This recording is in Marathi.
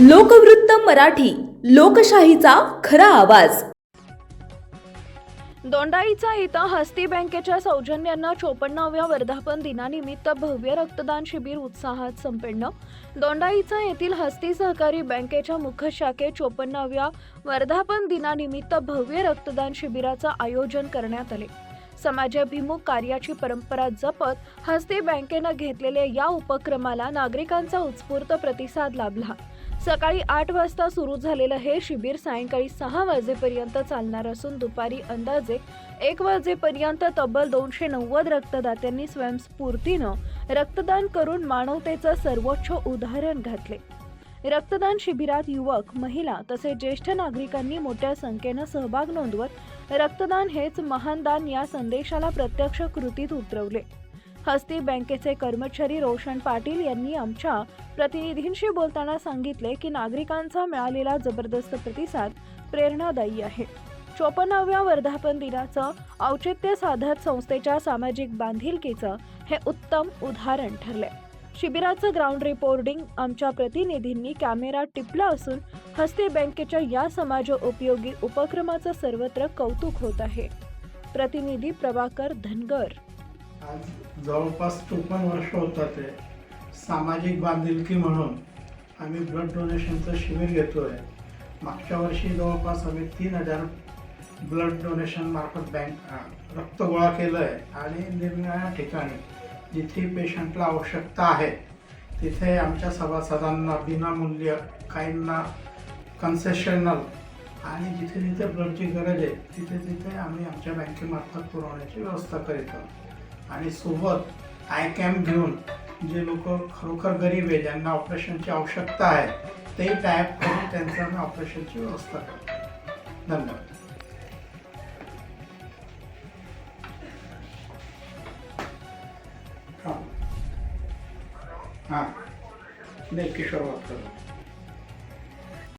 लोकवृत्त मराठी, लोकशाहीचा खरा आवाज। दोंडाईचा इथं हस्ती बँकेच्या सौजन्यानं 54व्या वर्धापन दिनानिमित्त भव्य रक्तदान शिबिर उत्साहात संपन्न। दोंडाईचा येथील हस्ती सहकारी बँकेच्या मुख्य शाखेत 54व्या वर्धापन दिनानिमित्त भव्य रक्तदान शिबिराचं आयोजन करण्यात आले। समाजाभिमुख कार्याची परंपरा जपत हस्ती बँकेनं घेतलेल्या या उपक्रमाला नागरिकांचा उत्स्फूर्त प्रतिसाद लाभला। सकाळी 8 वाजता सुरू झालेलं हे शिबिर सायंकाळी 6 वाजेपर्यंत चालणार असून दुपारी अंदाजे 1 वाजेपर्यंत तब्बल 290 रक्तदात्यांनी स्वयंस्फूर्तीनं रक्तदान करून मानवतेचं सर्वोच्च उदाहरण घातले। रक्तदान शिबिरात युवक, महिला तसेच ज्येष्ठ नागरिकांनी मोठ्या संख्येनं सहभाग नोंदवत रक्तदान हेच महान दान या संदेशाला प्रत्यक्ष कृतीत उतरवले। हस्ती बँकेचे कर्मचारी रोशन पाटील यांनी आमच्या प्रतिनिधींशी बोलताना सांगितले की नागरिकांचा मिळालेला जबरदस्त प्रतिसाद प्रेरणादायी आहे। 54व्या वर्धापन दिनाचं औचित्य साधत संस्थेच्या सामाजिक बांधिलकीचं हे उत्तम उदाहरण ठरले। शिबिराचं ग्राउंड रिपोर्टिंग आमच्या प्रतिनिधींनी कॅमेरा टिपला असून हस्ती बँकेच्या या समाज उपयोगी उपक्रमाचं सर्वत्र कौतुक होत आहे। प्रतिनिधी प्रभाकर धनगर। आज जवळपास 54 वर्ष होतात ते सामाजिक बांधिलकी म्हणून आम्ही ब्लड डोनेशनचं शिबिर घेतोय। मागच्या वर्षी जवळपास आम्ही 3000 ब्लड डोनेशन मार्फत रक्त गोळा केलं आहे आणि निरनिराळ्या ठिकाणी जिथे पेशंटला आवश्यकता आहे तिथे आमच्या सभासदांना विनामूल्य, काहींना कन्सेशनल आणि जिथे जिथे ब्लडची गरज आहे तिथे तिथे आम्ही आमच्या बँकेमार्फत पुरवण्याची व्यवस्था करीत आहोत। आणि सोबत आय कॅम्प घेऊन जे लोक खरोखर गरीब आहे, ज्यांना ऑपरेशनची आवश्यकता आहे, ते टायप करून त्यांचं आम्ही ऑपरेशनची व्यवस्था करतो। धन्यवाद। हां, किशोर बात करो।